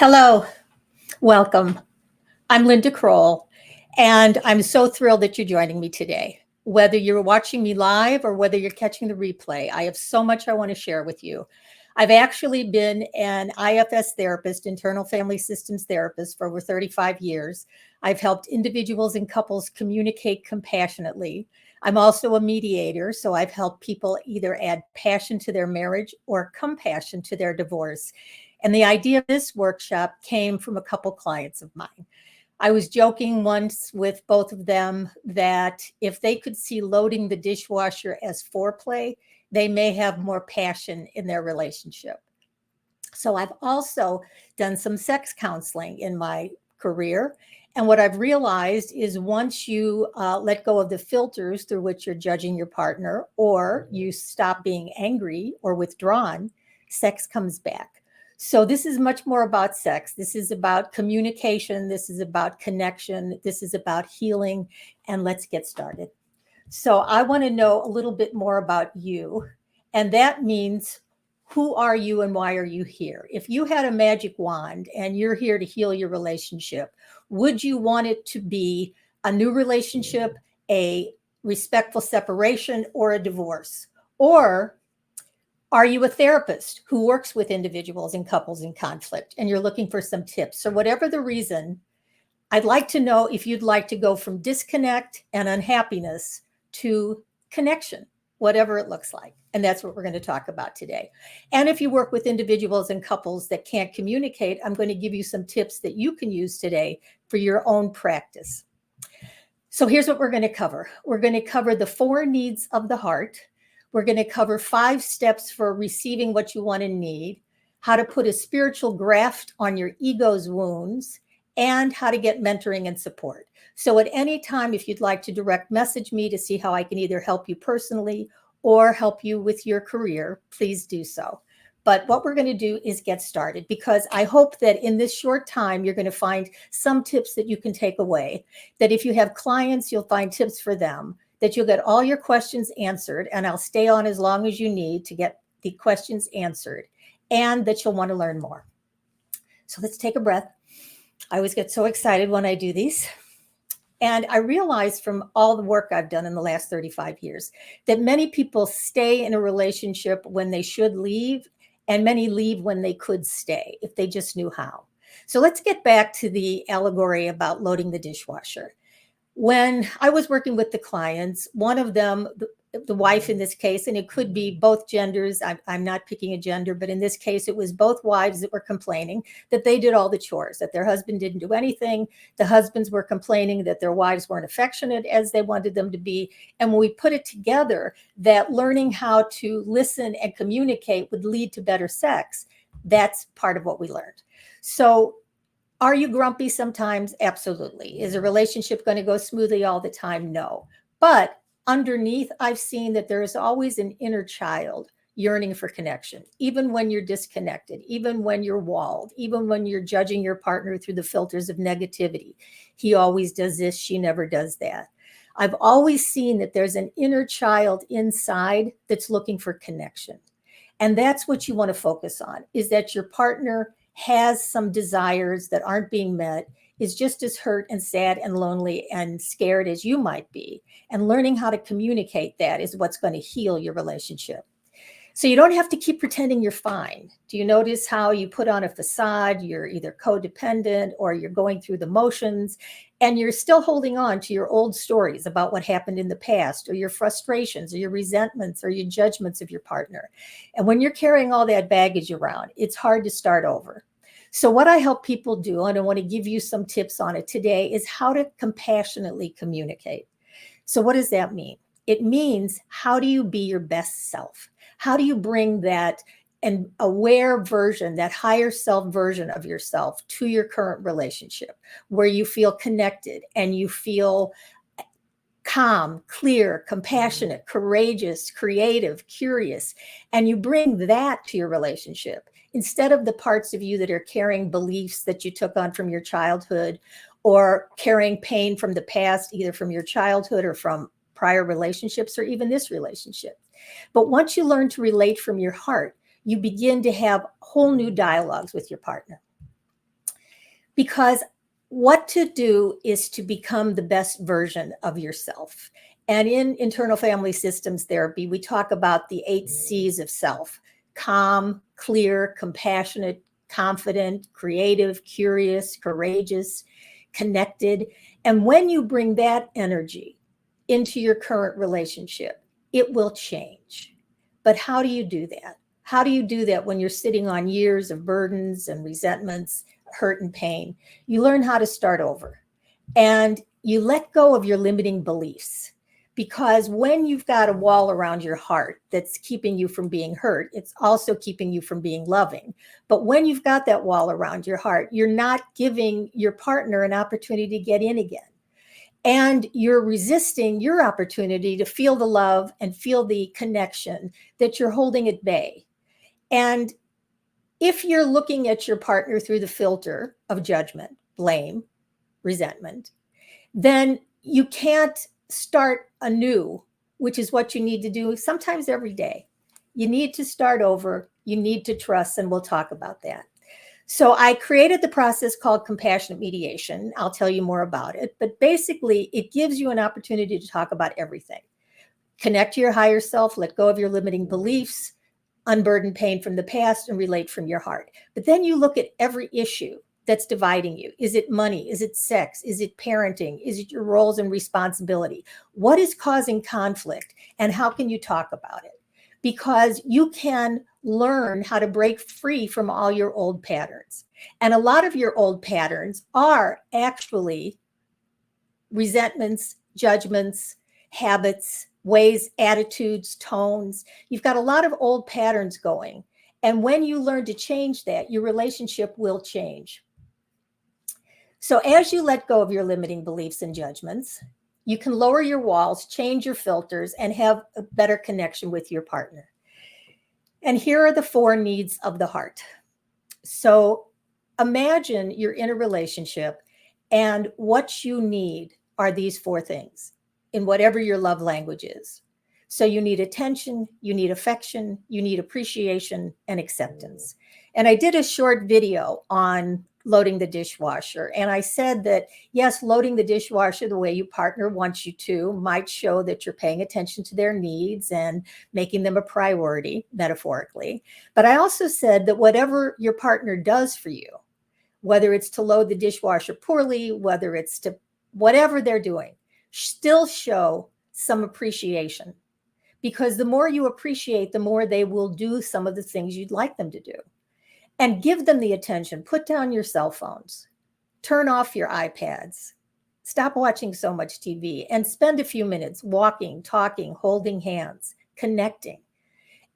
Hello, welcome. I'm Linda Kroll, and I'm so thrilled that you're joining me today. Whether you're watching me live or whether you're catching the replay, I have so much I want to share with you. I've actually been an IFS therapist, internal family systems therapist, for over 35 years. I've helped individuals and couples communicate compassionately. I'm also a mediator, so I've helped people either add passion to their marriage or compassion to their divorce. And the idea of this workshop came from a couple clients of mine. I was joking once with both of them that if they could see loading the dishwasher as foreplay, they may have more passion in their relationship. So I've also done some sex counseling in my career. And what I've realized is once you let go of the filters through which you're judging your partner, or you stop being angry or withdrawn, sex comes back. So this is much more about sex. This is about communication. This is about connection. This is about healing. And let's get started. So I want to know a little bit more about you. And that means, who are you and why are you here? If you had a magic wand and you're here to heal your relationship, would you want it to be a new relationship, a respectful separation, or a divorce? Or are you a therapist who works with individuals and couples in conflict and you're looking for some tips? So whatever the reason, I'd like to know if you'd like to go from disconnect and unhappiness to connection, whatever it looks like. And that's what we're going to talk about today. And if you work with individuals and couples that can't communicate, I'm going to give you some tips that you can use today for your own practice. So here's what we're going to cover. We're going to cover the 4 needs of the heart. We're going to cover 5 steps for receiving what you want and need, how to put a spiritual graft on your ego's wounds, and how to get mentoring and support. So at any time, if you'd like to direct message me to see how I can either help you personally or help you with your career, please do so. But what we're going to do is get started, because I hope that in this short time, you're going to find some tips that you can take away, that if you have clients, you'll find tips for them, that you'll get all your questions answered, and I'll stay on as long as you need to get the questions answered, and that you'll want to learn more. So let's take a breath. I always get so excited when I do these. And I realized from all the work I've done in the last 35 years that many people stay in a relationship when they should leave, and many leave when they could stay if they just knew how. So let's get back to the allegory about loading the dishwasher. When I was working with the clients, one of them, the wife in this case, and it could be both genders, I'm not picking a gender, but in this case, it was both wives that were complaining that they did all the chores, that their husband didn't do anything. The husbands were complaining that their wives weren't affectionate as they wanted them to be. And when we put it together, that learning how to listen and communicate would lead to better sex, that's part of what we learned. So are you grumpy sometimes? Absolutely. Is a relationship going to go smoothly all the time? No. But underneath, I've seen that there is always an inner child yearning for connection, even when you're disconnected, even when you're walled, even when you're judging your partner through the filters of negativity. He always does this, she never does that. I've always seen that there's an inner child inside that's looking for connection. And that's what you want to focus on, is that your partner has some desires that aren't being met, is just as hurt and sad and lonely and scared as you might be. And learning how to communicate that is what's going to heal your relationship. So you don't have to keep pretending you're fine. Do you notice how you put on a facade? You're either codependent or you're going through the motions, and you're still holding on to your old stories about what happened in the past, or your frustrations, or your resentments, or your judgments of your partner. And when you're carrying all that baggage around, it's hard to start over. So what I help people do, and I want to give you some tips on it today, is how to compassionately communicate. So what does that mean? It means, how do you be your best self? How do you bring that an aware version, that higher self version of yourself, to your current relationship, where you feel connected and you feel calm, clear, compassionate, courageous, creative, curious, and you bring that to your relationship instead of the parts of you that are carrying beliefs that you took on from your childhood, or carrying pain from the past, either from your childhood or from prior relationships, or even this relationship. But once you learn to relate from your heart, you begin to have whole new dialogues with your partner. Because what to do is to become the best version of yourself. And in internal family systems therapy, we talk about the 8 C's of self: calm, clear, compassionate, confident, creative, curious, courageous, connected. And when you bring that energy into your current relationship, it will change. But how do you do that? How do you do that when you're sitting on years of burdens and resentments, hurt and pain? You learn how to start over, and you let go of your limiting beliefs. Because when you've got a wall around your heart that's keeping you from being hurt, it's also keeping you from being loving. But when you've got that wall around your heart, you're not giving your partner an opportunity to get in again. And you're resisting your opportunity to feel the love and feel the connection that you're holding at bay. And if you're looking at your partner through the filter of judgment, blame, resentment, then you can't start anew, which is what you need to do sometimes every day. You need to start over. You need to trust, and we'll talk about that. So I created the process called compassionate mediation. I'll tell you more about it, but basically it gives you an opportunity to talk about everything. Connect to your higher self, let go of your limiting beliefs, unburden pain from the past, and relate from your heart. But then you look at every issue that's dividing you. Is it money? Is it sex? Is it parenting? Is it your roles and responsibility? What is causing conflict, and how can you talk about it? Because you can learn how to break free from all your old patterns. And a lot of your old patterns are actually resentments, judgments, habits, ways, attitudes, tones. You've got a lot of old patterns going. And when you learn to change that, your relationship will change. So as you let go of your limiting beliefs and judgments, you can lower your walls, change your filters, and have a better connection with your partner. And here are the 4 needs of the heart. So imagine you're in a relationship, and what you need are these 4 things in whatever your love language is. So you need attention, you need affection, you need appreciation, and acceptance. And I did a short video on loading the dishwasher. And I said that, yes, loading the dishwasher the way your partner wants you to might show that you're paying attention to their needs and making them a priority, metaphorically. But I also said that whatever your partner does for you, whether it's to load the dishwasher poorly, whether it's to whatever they're doing, still show some appreciation. Because the more you appreciate, the more they will do some of the things you'd like them to do. And give them the attention. Put down your cell phones. Turn off your iPads. Stop watching so much TV and spend a few minutes walking, talking, holding hands, connecting,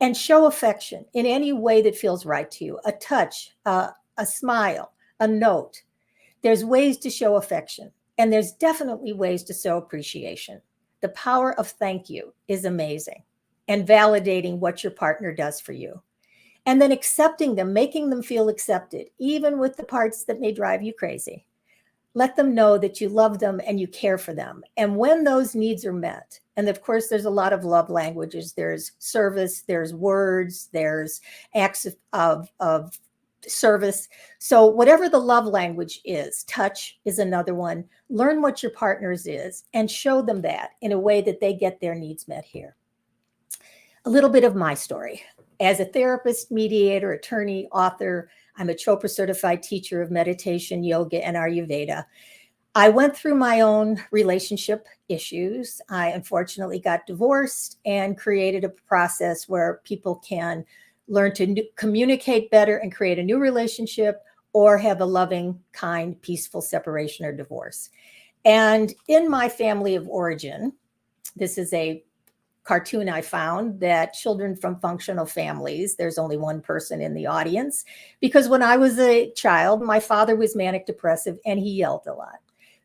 and show affection in any way that feels right to you. A touch, a smile, a note. There's ways to show affection, and there's definitely ways to show appreciation. The power of thank you is amazing, and validating what your partner does for you. And then accepting them, making them feel accepted, even with the parts that may drive you crazy. Let them know that you love them and you care for them. And when those needs are met, and of course, there's a lot of love languages. There's service, there's words, there's acts of service. So whatever the love language is, touch is another one. Learn what your partner's is and show them that in a way that they get their needs met here. A little bit of my story. As a therapist, mediator, attorney, author, I'm a Chopra Certified Teacher of Meditation, Yoga, and Ayurveda. I went through my own relationship issues. I unfortunately got divorced and created a process where people can learn to communicate better and create a new relationship, or have a loving, kind, peaceful separation or divorce. And in my family of origin, this is a cartoon I found that children from functional families, there's only one person in the audience, because when I was a child, my father was manic depressive and he yelled a lot.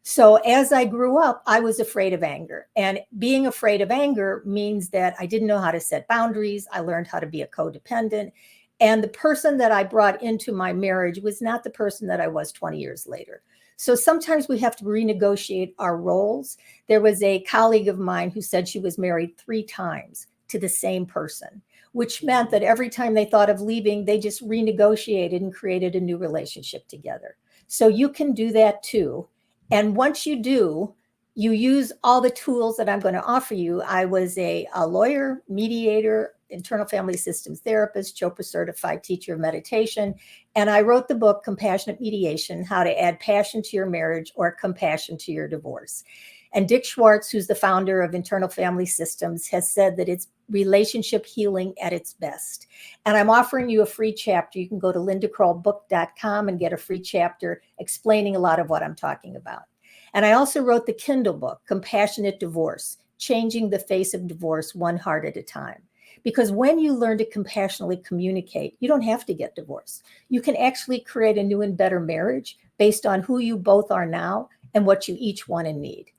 So as I grew up, I was afraid of anger. And being afraid of anger means that I didn't know how to set boundaries. I learned how to be a codependent. And the person that I brought into my marriage was not the person that I was 20 years later. So sometimes we have to renegotiate our roles. There was a colleague of mine who said she was married 3 times to the same person, which meant that every time they thought of leaving, they just renegotiated and created a new relationship together. So you can do that too. And once you do, you use all the tools that I'm going to offer you. I was a lawyer, mediator, internal family systems therapist, Chopra Certified Teacher of Meditation. And I wrote the book, Compassionate Mediation, How to Add Passion to Your Marriage or Compassion to Your Divorce. And Dick Schwartz, who's the founder of Internal Family Systems, has said that it's relationship healing at its best. And I'm offering you a free chapter. You can go to lindacrollbook.com and get a free chapter explaining a lot of what I'm talking about. And I also wrote the Kindle book, Compassionate Divorce, Changing the Face of Divorce One Heart at a Time. Because when you learn to compassionately communicate, you don't have to get divorced. You can actually create a new and better marriage based on who you both are now and what you each want and need.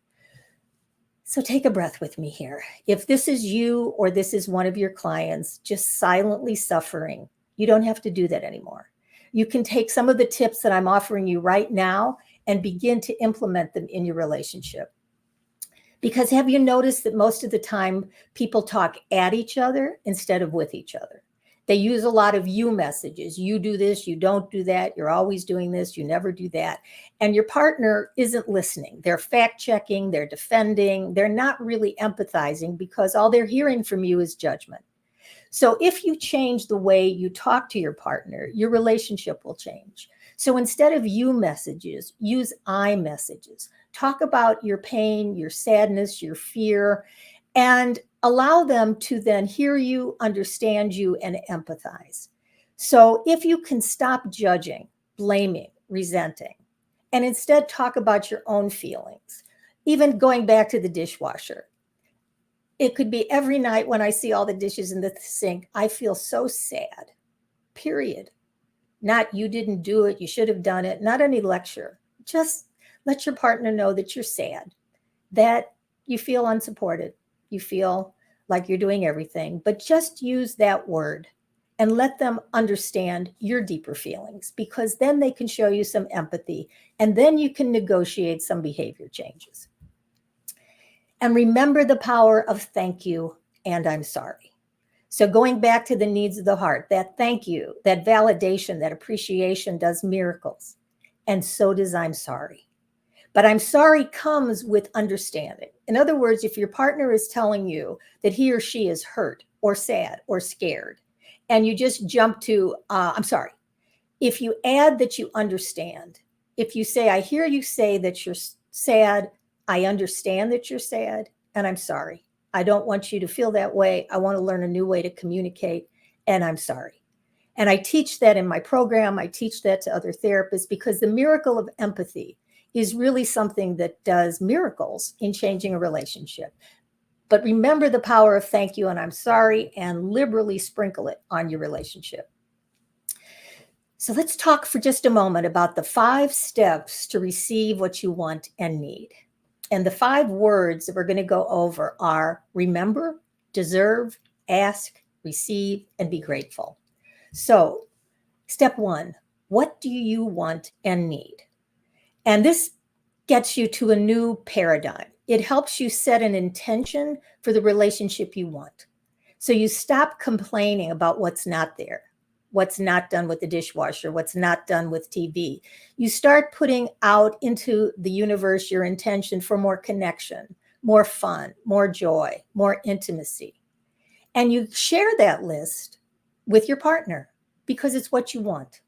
So take a breath with me here. If this is you or this is one of your clients just silently suffering, you don't have to do that anymore. You can take some of the tips that I'm offering you right now and begin to implement them in your relationship. Because have you noticed that most of the time people talk at each other instead of with each other? They use a lot of you messages. You do this, you don't do that. You're always doing this, you never do that. And your partner isn't listening. They're fact checking, they're defending, they're not really empathizing because all they're hearing from you is judgment. So if you change the way you talk to your partner, your relationship will change. So instead of you messages, use I messages. Talk about your pain, your sadness, your fear, and allow them to then hear you, understand you, and empathize. So if you can stop judging, blaming, resenting, and instead talk about your own feelings, even going back to the dishwasher, it could be every night when I see all the dishes in the sink, I feel so sad, period. Not you didn't do it, you should have done it, not any lecture. Just let your partner know that you're sad, that you feel unsupported, you feel like you're doing everything, but just use that word and let them understand your deeper feelings, because then they can show you some empathy and then you can negotiate some behavior changes. And remember the power of thank you and I'm sorry. So going back to the needs of the heart, that thank you, that validation, that appreciation does miracles. And so does I'm sorry. But I'm sorry comes with understanding. In other words, if your partner is telling you that he or she is hurt or sad or scared, and you just jump to, I'm sorry. If you add that you understand, if you say, I hear you say that you're sad, I understand that you're sad, and I'm sorry. I don't want you to feel that way. I want to learn a new way to communicate, and I'm sorry. And I teach that in my program. I teach that to other therapists because the miracle of empathy is really something that does miracles in changing a relationship. But remember the power of thank you and I'm sorry, and liberally sprinkle it on your relationship. So let's talk for just a moment about the 5 steps to receive what you want and need. And the 5 words that we're going to go over are remember, deserve, ask, receive, and be grateful. So step 1, what do you want and need? And this gets you to a new paradigm. It helps you set an intention for the relationship you want. So you stop complaining about what's not there, what's not done with the dishwasher, what's not done with TV. You start putting out into the universe your intention for more connection, more fun, more joy, more intimacy. And you share that list with your partner because it's what you want.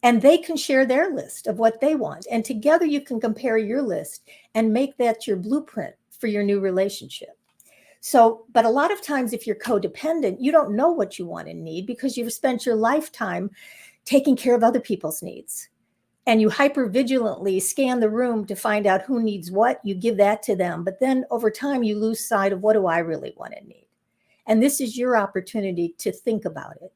And they can share their list of what they want. And together you can compare your list and make that your blueprint for your new relationship. So, but a lot of times if you're codependent, you don't know what you want and need because you've spent your lifetime taking care of other people's needs. And you hypervigilantly scan the room to find out who needs what, you give that to them. But then over time, you lose sight of what do I really want and need? And this is your opportunity to think about it.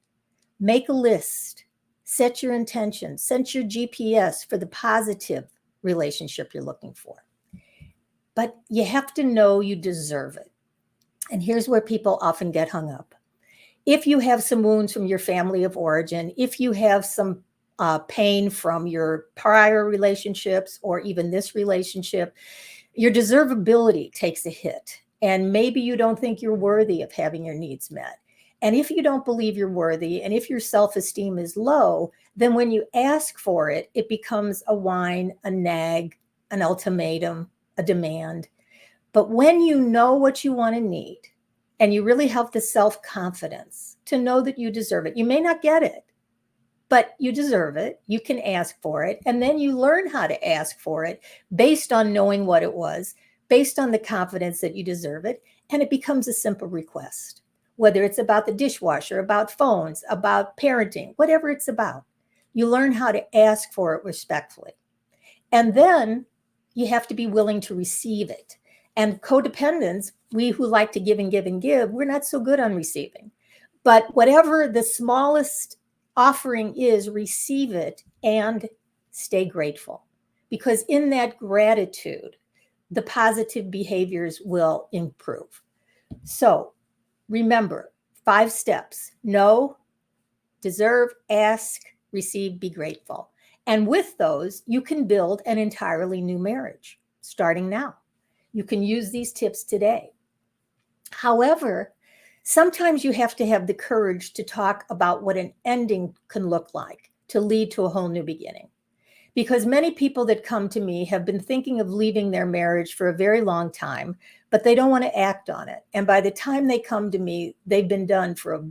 Make a list, set your intention, set your GPS for the positive relationship you're looking for. But you have to know you deserve it. And here's where people often get hung up. If you have some wounds from your family of origin, if you have some pain from your prior relationships or even this relationship, your deservability takes a hit. And maybe you don't think you're worthy of having your needs met. And if you don't believe you're worthy, and if your self-esteem is low, then when you ask for it, it becomes a whine, a nag, an ultimatum, a demand. But when you know what you want and need, and you really have the self-confidence to know that you deserve it, you may not get it, but you deserve it. You can ask for it. And then you learn how to ask for it based on knowing what it was, based on the confidence that you deserve it. And it becomes a simple request, whether it's about the dishwasher, about phones, about parenting, whatever it's about. You learn how to ask for it respectfully. And then you have to be willing to receive it. And codependents, we who like to give and give and give, we're not so good on receiving. But whatever the smallest offering is, receive it and stay grateful. Because in that gratitude, the positive behaviors will improve. So remember, 5 steps: know, deserve, ask, receive, be grateful. And with those, you can build an entirely new marriage starting now. You can use these tips today. However, sometimes you have to have the courage to talk about what an ending can look like to lead to a whole new beginning. Because many people that come to me have been thinking of leaving their marriage for a very long time, but they don't want to act on it. And by the time they come to me, they've been done for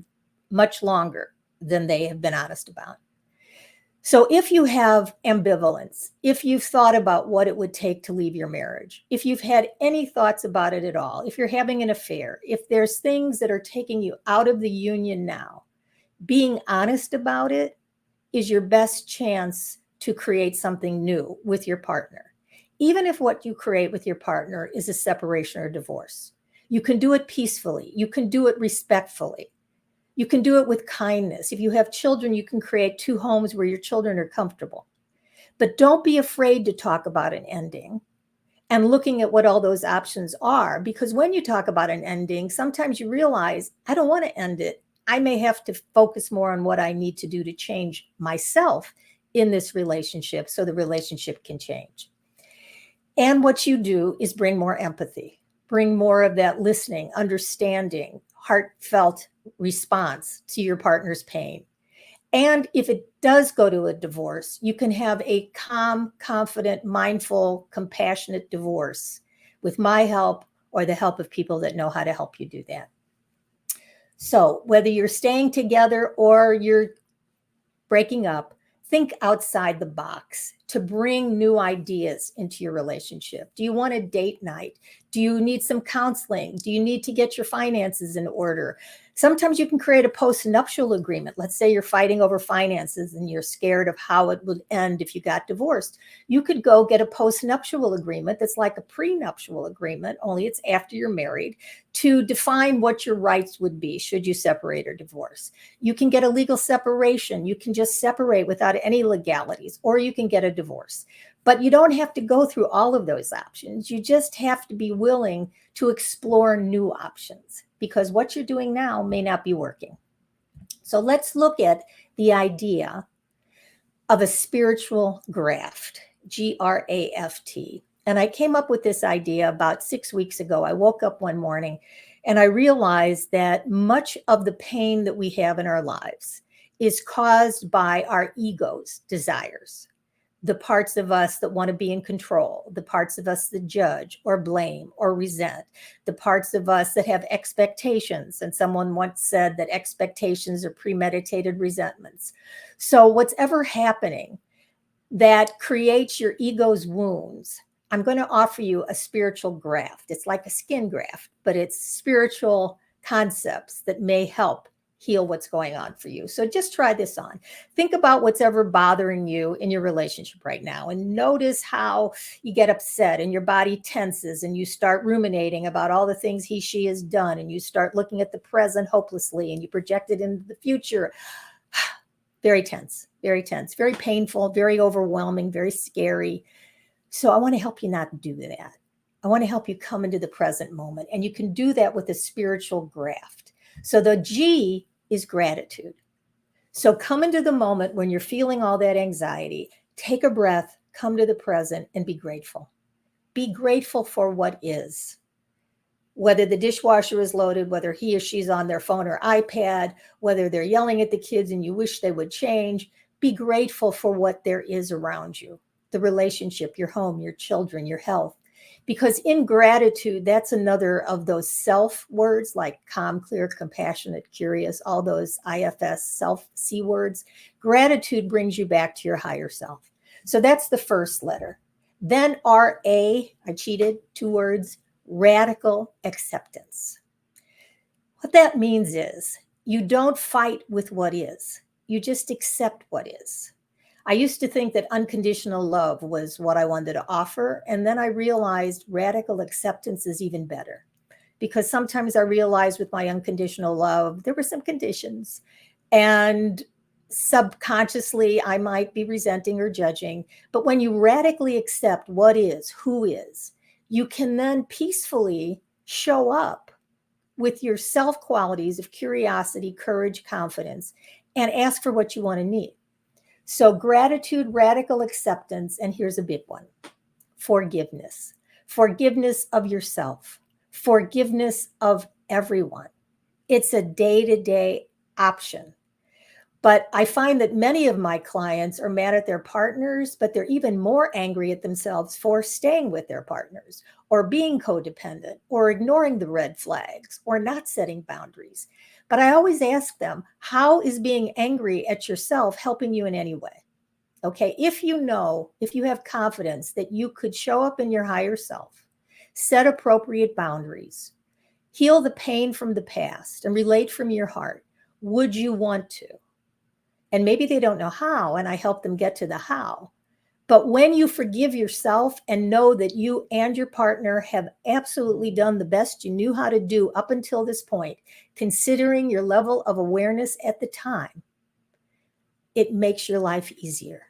much longer than they have been honest about. So if you have ambivalence, if you've thought about what it would take to leave your marriage, if you've had any thoughts about it at all, if you're having an affair, if there's things that are taking you out of the union now, being honest about it is your best chance to create something new with your partner. Even if what you create with your partner is a separation or divorce, you can do it peacefully. You can do it respectfully. You can do it with kindness. If you have children, you can create 2 homes where your children are comfortable. But don't be afraid to talk about an ending and looking at what all those options are, because when you talk about an ending, sometimes you realize, I don't want to end it. I may have to focus more on what I need to do to change myself in this relationship so the relationship can change. And what you do is bring more empathy, bring more of that listening, understanding, heartfelt response to your partner's pain. And if it does go to a divorce, you can have a calm, confident, mindful, compassionate divorce with my help or the help of people that know how to help you do that. So whether you're staying together or you're breaking up, think outside the box to bring new ideas into your relationship. Do you want a date night? Do you need some counseling? Do you need to get your finances in order? Sometimes you can create a post-nuptial agreement. Let's say you're fighting over finances and you're scared of how it would end if you got divorced. You could go get a post-nuptial agreement that's like a prenuptial agreement, only it's after you're married, to define what your rights would be should you separate or divorce. You can get a legal separation. You can just separate without any legalities, or you can get a divorce. But you don't have to go through all of those options. You just have to be willing to explore new options, because what you're doing now may not be working. So let's look at the idea of a spiritual graft, G-R-A-F-T. And I came up with this idea about 6 weeks ago. I woke up one morning and I realized that much of the pain that we have in our lives is caused by our ego's desires. The parts of us that want to be in control, the parts of us that judge or blame or resent, the parts of us that have expectations. And someone once said that expectations are premeditated resentments. So what's ever happening that creates your ego's wounds, I'm going to offer you a spiritual graft. It's like a skin graft, but it's spiritual concepts that may help heal what's going on for you. So just try this on. Think about what's ever bothering you in your relationship right now, and notice how you get upset and your body tenses and you start ruminating about all the things he, she has done, and you start looking at the present hopelessly and you project it into the future. Very tense, very painful, very overwhelming, very scary. So I want to help you not do that. I want to help you come into the present moment, and you can do that with a spiritual graft. So the G is gratitude. So come into the moment when you're feeling all that anxiety, take a breath, come to the present, and be grateful. Be grateful for what is. Whether the dishwasher is loaded, whether he or she's on their phone or iPad, whether they're yelling at the kids and you wish they would change, be grateful for what there is around you, the relationship, your home, your children, your health. Because in gratitude, that's another of those self words like calm, clear, compassionate, curious, all those IFS self C words. Gratitude brings you back to your higher self. So that's the first letter. Then RA, I cheated, 2 words, radical acceptance. What that means is you don't fight with what is, you just accept what is. I used to think that unconditional love was what I wanted to offer. And then I realized radical acceptance is even better, because sometimes I realized with my unconditional love, there were some conditions. And subconsciously, I might be resenting or judging. But when you radically accept what is, who is, you can then peacefully show up with your self qualities of curiosity, courage, confidence, and ask for what you want to need. So gratitude, radical acceptance, and here's a big one, forgiveness. Forgiveness of yourself, forgiveness of everyone. It's a day-to-day option. But I find that many of my clients are mad at their partners, but they're even more angry at themselves for staying with their partners or being codependent or ignoring the red flags or not setting boundaries. But I always ask them, how is being angry at yourself helping you in any way? Okay, if you have confidence that you could show up in your higher self, set appropriate boundaries, heal the pain from the past, and relate from your heart, would you want to? And maybe they don't know how, and I help them get to the how. But when you forgive yourself and know that you and your partner have absolutely done the best you knew how to do up until this point, considering your level of awareness at the time, it makes your life easier.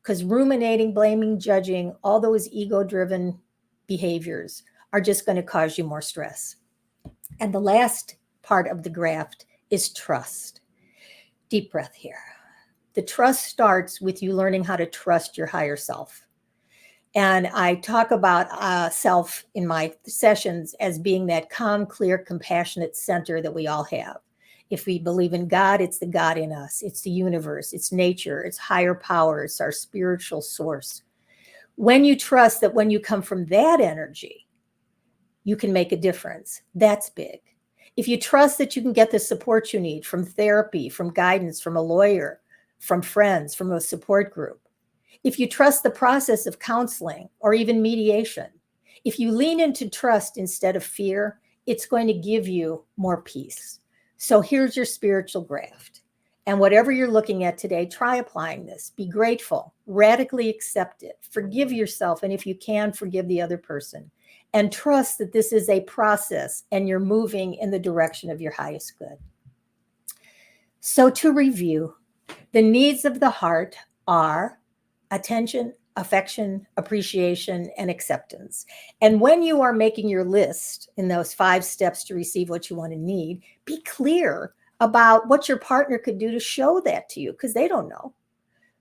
Because ruminating, blaming, judging, all those ego-driven behaviors are just going to cause you more stress. And the last part of the graft is trust. Deep breath here. The trust starts with you learning how to trust your higher self. And I talk about self in my sessions as being that calm, clear, compassionate center that we all have. If we believe in God, it's the God in us. It's the universe. It's nature. It's higher power. It's our spiritual source. When you trust that when you come from that energy, you can make a difference, that's big. If you trust that you can get the support you need from therapy, from guidance, from a lawyer, from friends, from a support group, if you trust the process of counseling or even mediation, if you lean into trust instead of fear, it's going to give you more peace. So here's your spiritual graft. And whatever you're looking at today, try applying this. Be grateful, radically accept it, forgive yourself, and if you can, forgive the other person. And trust that this is a process and you're moving in the direction of your highest good. So to review, the needs of the heart are attention, affection, appreciation, and acceptance. And when you are making your list in those 5 steps to receive what you want to need, be clear about what your partner could do to show that to you, because they don't know.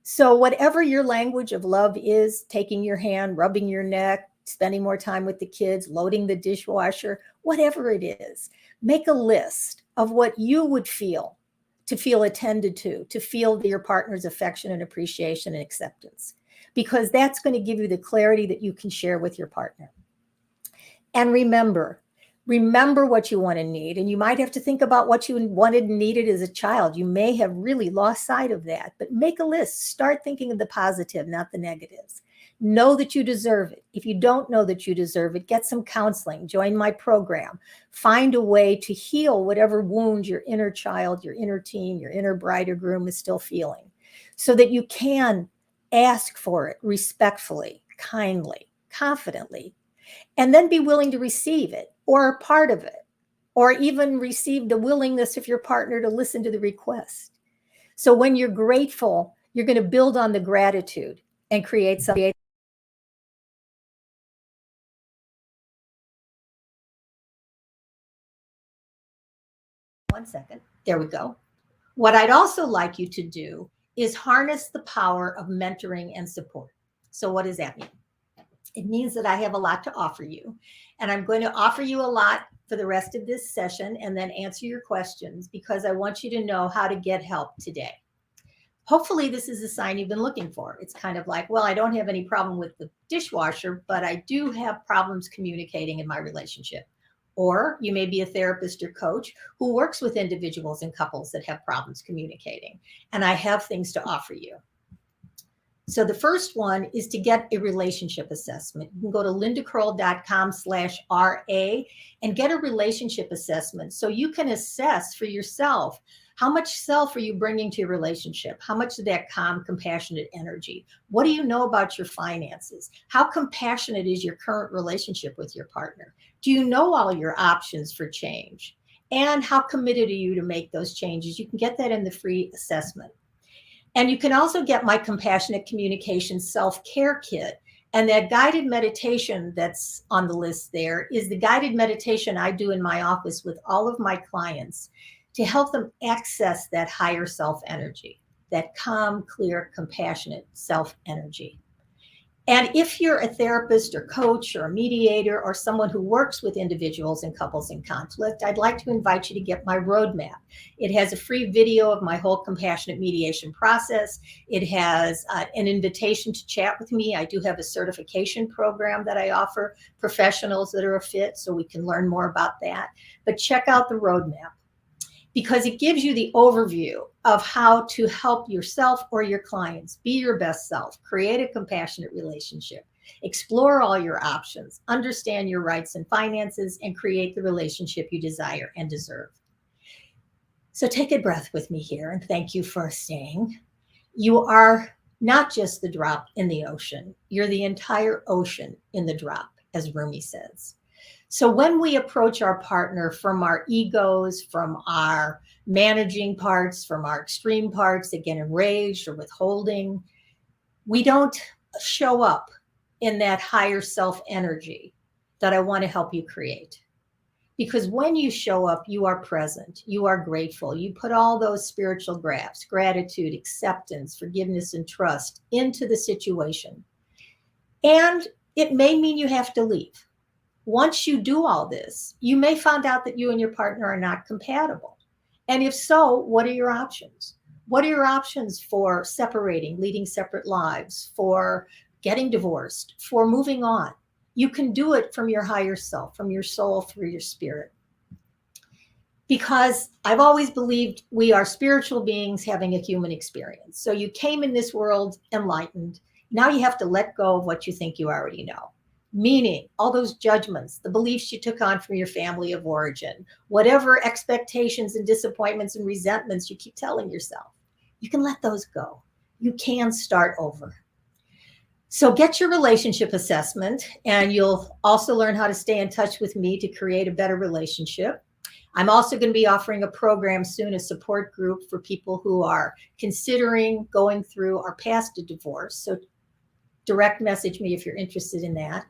So whatever your language of love is, taking your hand, rubbing your neck, spending more time with the kids, loading the dishwasher, whatever it is, make a list of what you would feel to feel attended to feel your partner's affection and appreciation and acceptance, because that's going to give you the clarity that you can share with your partner. And remember what you want to need. And you might have to think about what you wanted and needed as a child. You may have really lost sight of that, but make a list. Start thinking of the positive, not the negatives. Know that you deserve it. If you don't know that you deserve it, get some counseling, join my program, find a way to heal whatever wounds your inner child, your inner teen, your inner bride or groom is still feeling, so that you can ask for it respectfully, kindly, confidently, and then be willing to receive it or a part of it, or even receive the willingness of your partner to listen to the request. So when you're grateful, you're going to build on the gratitude and create something. One second. There we go. What I'd also like you to do is harness the power of mentoring and support. So what does that mean? It means that I have a lot to offer you. And I'm going to offer you a lot for the rest of this session and then answer your questions because I want you to know how to get help today. Hopefully this is a sign you've been looking for. It's kind of like, well, I don't have any problem with the dishwasher, but I do have problems communicating in my relationship. Or you may be a therapist or coach who works with individuals and couples that have problems communicating. And I have things to offer you. So the first one is to get a relationship assessment. You can go to lindakroll.com/RA and get a relationship assessment so you can assess for yourself how much self are you bringing to your relationship? How much of that calm, compassionate energy? What do you know about your finances? How compassionate is your current relationship with your partner? Do you know all your options for change? And how committed are you to make those changes? You can get that in the free assessment. And you can also get my Compassionate Communication Self-Care Kit. And that guided meditation that's on the list there is the guided meditation I do in my office with all of my clients to help them access that higher self energy, that calm, clear, compassionate self energy. And if you're a therapist or coach or a mediator or someone who works with individuals and couples in conflict, I'd like to invite you to get my roadmap. It has a free video of my whole compassionate mediation process. It has an invitation to chat with me. I do have a certification program that I offer professionals that are a fit, so we can learn more about that. But check out the roadmap, because it gives you the overview of how to help yourself or your clients be your best self, create a compassionate relationship, explore all your options, understand your rights and finances, and create the relationship you desire and deserve. So take a breath with me here, and thank you for staying. You are not just the drop in the ocean, you're the entire ocean in the drop, as Rumi says. So when we approach our partner from our egos, from our managing parts, from our extreme parts that get enraged or withholding, we don't show up in that higher self energy that I want to help you create. Because when you show up, you are present, you are grateful, you put all those spiritual graphs, gratitude, acceptance, forgiveness, and trust into the situation. And it may mean you have to leave. Once you do all this, you may find out that you and your partner are not compatible. And if so, what are your options? What are your options for separating, leading separate lives, for getting divorced, for moving on? You can do it from your higher self, from your soul, through your spirit. Because I've always believed we are spiritual beings having a human experience. So you came in this world enlightened. Now you have to let go of what you think you already know. Meaning all those judgments, the beliefs you took on from your family of origin, whatever expectations and disappointments and resentments you keep telling yourself, you can let those go. You can start over. So get your relationship assessment, and you'll also learn how to stay in touch with me to create a better relationship. I'm also going to be offering a program soon, a support group for people who are considering going through or past a divorce. So direct message me if you're interested in that.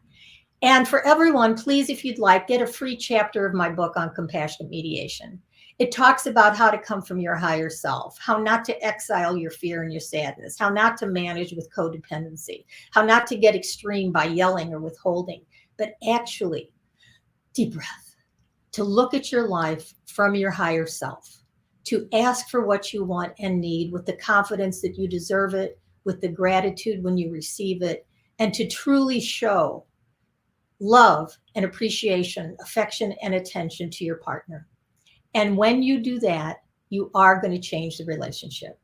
And for everyone, please, if you'd like, get a free chapter of my book on compassionate mediation. It talks about how to come from your higher self, how not to exile your fear and your sadness, how not to manage with codependency, how not to get extreme by yelling or withholding, but actually, deep breath, to look at your life from your higher self, to ask for what you want and need with the confidence that you deserve it, with the gratitude when you receive it, and to truly show love and appreciation, affection and attention to your partner. And when you do that, you are going to change the relationship.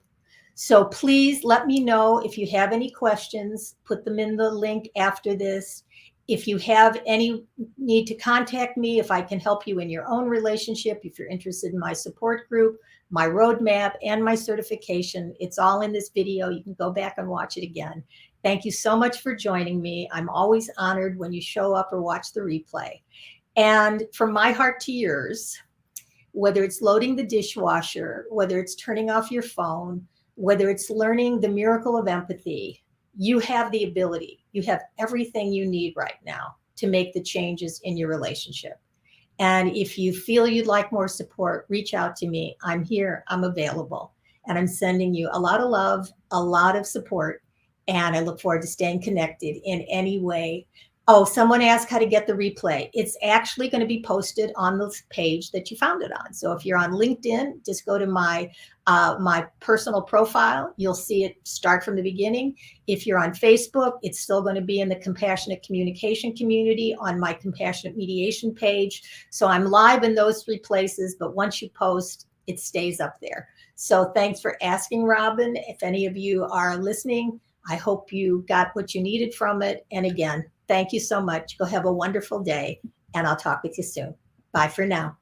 So please let me know if you have any questions, put them in the link after this. If you have any need to contact me, if I can help you in your own relationship, if you're interested in my support group, my roadmap, and my certification, it's all in this video. You can go back and watch it again. Thank you so much for joining me. I'm always honored when you show up or watch the replay. And from my heart to yours, whether it's loading the dishwasher, whether it's turning off your phone, whether it's learning the miracle of empathy, you have the ability, you have everything you need right now to make the changes in your relationship. And if you feel you'd like more support, reach out to me. I'm here, I'm available, and I'm sending you a lot of love, a lot of support, And I look forward to staying connected in any way. Oh, someone asked how to get the replay. It's actually going to be posted on the page that you found it on. So if you're on LinkedIn, just go to my personal profile. You'll see it start from the beginning. If you're on Facebook, it's still going to be in the Compassionate Communication community on my Compassionate Mediation page. So I'm live in those 3 places, but once you post, it stays up there. So thanks for asking, Robin. If any of you are listening, I hope you got what you needed from it. And again, thank you so much. Go have a wonderful day, and I'll talk with you soon. Bye for now.